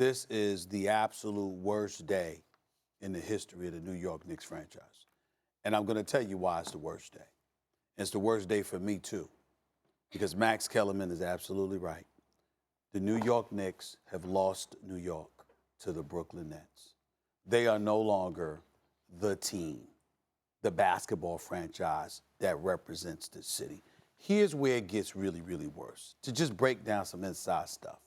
This is the absolute worst day in the history of the New York Knicks franchise. And I'm going to tell you why it's the worst day. It's the worst day for me, too, because Max Kellerman is absolutely right. The New York Knicks have lost New York to the Brooklyn Nets. They are no longer the team, the basketball franchise that represents the city. Here's where it gets really, really worse, to just break down some inside stuff.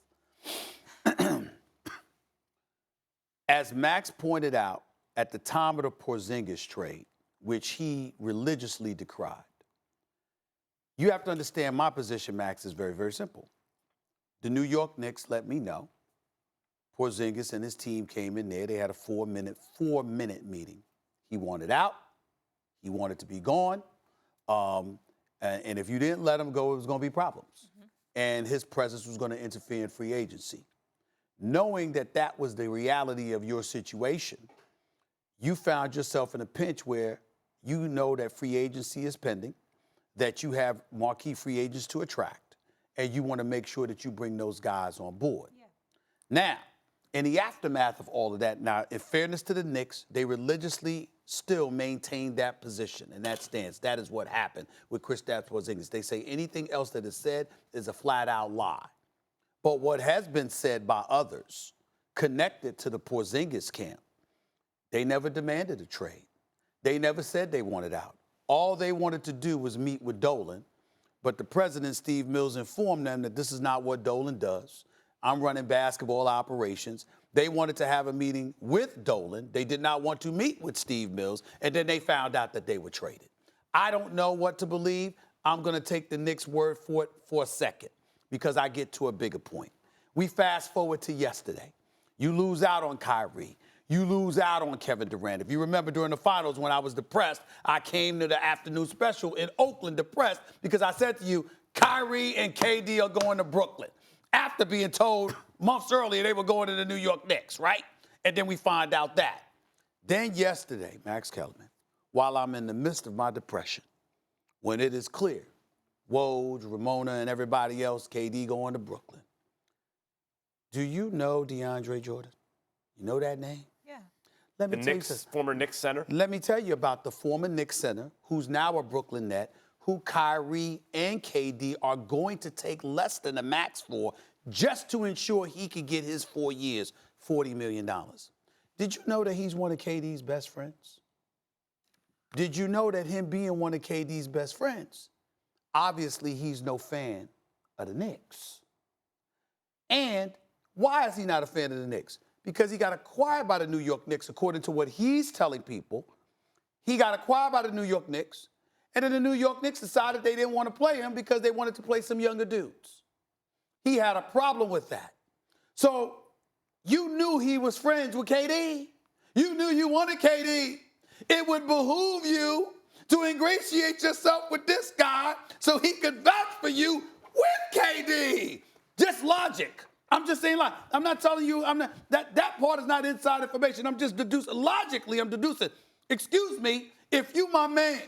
As Max pointed out at the time of the Porzingis trade, which he religiously decried, you have to understand my position, Max, is very, very simple. The New York Knicks let me know. Porzingis and his team came in there. They had a four-minute meeting. He wanted out. He wanted to be gone. And if you didn't let him go, it was going to be problems. And his presence was going to interfere in free agency. Knowing that that was the reality of your situation, you found yourself in a pinch where you know that free agency is pending, that you have marquee free agents to attract, and you want to make sure that you bring those guys on board. Yeah. Now, in the aftermath of all of that, now, in fairness to the Knicks, they religiously still maintain that position and that stance. That is what happened with Kristaps Porzingis. They say anything else that is said is a flat-out lie. But what has been said by others connected to the Porzingis camp, they never demanded a trade. They never said they wanted out. All they wanted to do was meet with Dolan, but the president, Steve Mills, informed them that this is not what Dolan does. I'm running basketball operations. They wanted to have a meeting with Dolan. They did not want to meet with Steve Mills, and then they found out that they were traded. I don't know what to believe. I'm going to take the Knicks' word for it for a second, because I get to a bigger point. We fast forward to yesterday. You lose out on Kyrie. You lose out on Kevin Durant. If you remember during the finals when I was depressed, I came to the afternoon special in Oakland depressed because I said to you, Kyrie and KD are going to Brooklyn. After being told months earlier they were going to the New York Knicks, right? And then we find out that. Then yesterday, Max Kellerman, while I'm in the midst of my depression, when it is clear, Woj, Ramona, and everybody else, KD going to Brooklyn. Do you know DeAndre Jordan? You know that name? Yeah. Let me The tell Knicks, you former Knicks center? Let me tell you about the former Knicks center, who's now a Brooklyn Net, who Kyrie and KD are going to take less than the max for just to ensure he could get his 4 years, $40 million. Did you know that he's one of KD's best friends? Did you know that him being one of KD's best friends, obviously he's no fan of the Knicks? And why is he not a fan of the Knicks? Because he got acquired by the New York Knicks, according to what he's telling people. He got acquired by the New York Knicks, and then the New York Knicks decided they didn't want to play him because they wanted to play some younger dudes. He had a problem with that. So you knew he was friends with KD. You knew you wanted KD. It would behoove you to ingratiate yourself with this guy so he could vouch for you with KD. Just logic. I'm just saying, like, I'm not telling you, that part is not inside information. I'm just deducing, logically, I'm deducing. Excuse me, if you my man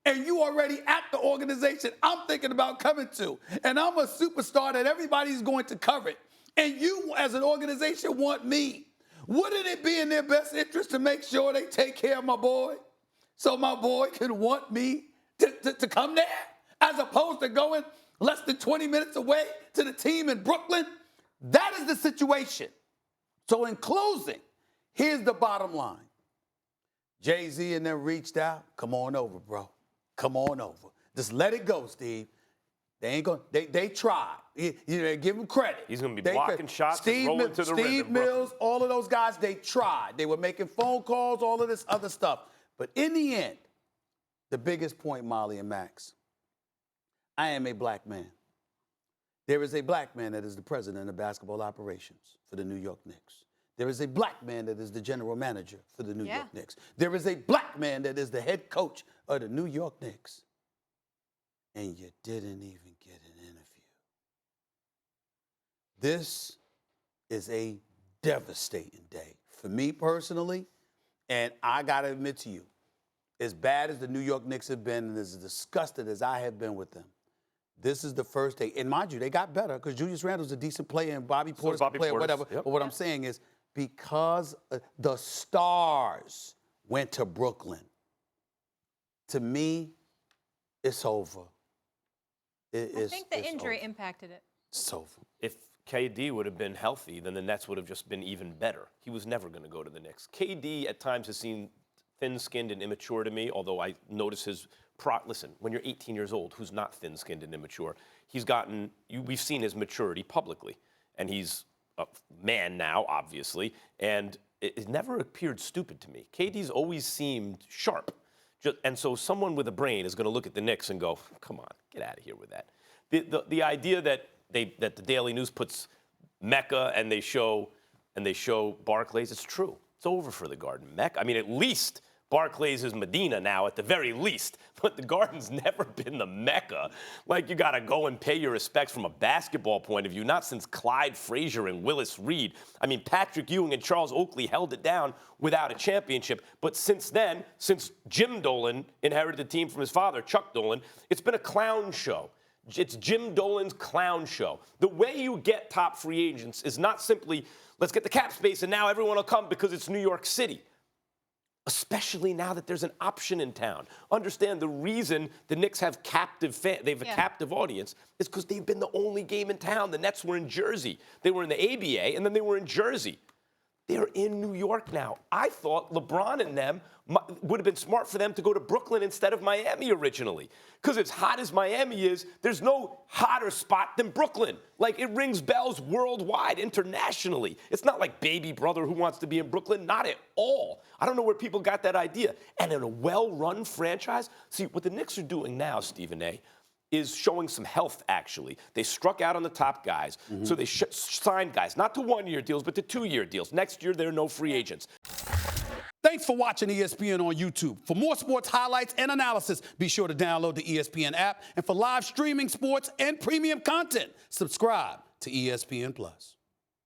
and you already at the organization I'm thinking about coming to, and I'm a superstar that everybody's going to covet, and you as an organization want me, wouldn't it be in their best interest to make sure they take care of my boy so my boy can want me to come there as opposed to going less than 20 minutes away to the team in Brooklyn? That is the situation. So in closing, here's the bottom line. Jay-Z and them reached out. Come on over, bro. Come on over. Just let it go, Steve. They ain't going. They tried. Give him credit. He's going to be blocking shots and rolling to the rim. Steve Mills, all of those guys, they tried. They were making phone calls, all of this other stuff. But in the end, the biggest point, Molly and Max, I am a black man. There is a black man that is the president of basketball operations for the New York Knicks. There is a black man that is the general manager for the New York Knicks. There is a black man that is the head coach of the New York Knicks. And you didn't even get an interview. This is a devastating day for me personally, and I got to admit to you, as bad as the New York Knicks have been and as disgusted as I have been with them, This is the first day. And mind you, they got better because Julius Randle's a decent player and Bobby Portis can play or whatever. Yep. But what I'm saying is because the stars went to Brooklyn, to me, it's over. I think the injury impacted it. It's over. If KD would have been healthy, then the Nets would have just been even better. He was never going to go to the Knicks. KD at times has seemed thin-skinned and immature to me, although I notice his listen, when you're 18 years old, who's not thin-skinned and immature, we've seen his maturity publicly. And he's a man now, obviously, and it never appeared stupid to me. KD's always seemed sharp. And so someone with a brain is going to look at the Knicks and go, come on, get out of here with that. The idea that the Daily News puts Mecca and they show Barclays, it's true. It's over for the Garden. Mecca, I mean, at least Barclays is Medina now, at the very least. But the Garden's never been the Mecca. Like, you got to go and pay your respects from a basketball point of view, not since Clyde Frazier and Willis Reed. I mean, Patrick Ewing and Charles Oakley held it down without a championship. But since then, since Jim Dolan inherited the team from his father, Chuck Dolan, it's been a clown show. It's Jim Dolan's clown show. The way you get top free agents is not simply, let's get the cap space and now everyone will come because it's New York City. Especially now that there's an option in town. Understand the reason the Knicks have they have a captive audience is because they've been the only game in town. The Nets were in Jersey. They were in the ABA, and then they were in Jersey. They're in New York now. I thought LeBron and them would have been smart for them to go to Brooklyn instead of Miami originally. Because as hot as Miami is, there's no hotter spot than Brooklyn. Like, it rings bells worldwide, internationally. It's not like baby brother who wants to be in Brooklyn. Not at all. I don't know where people got that idea. And in a well-run franchise, see, what the Knicks are doing now, Stephen A., is showing some health, actually. They struck out on the top guys. So they signed guys, not to one-year deals, but to two-year deals. Next year, there are no free agents. Thanks for watching ESPN on YouTube. For more sports highlights and analysis, be sure to download the ESPN app. And for live streaming sports and premium content, subscribe to ESPN+.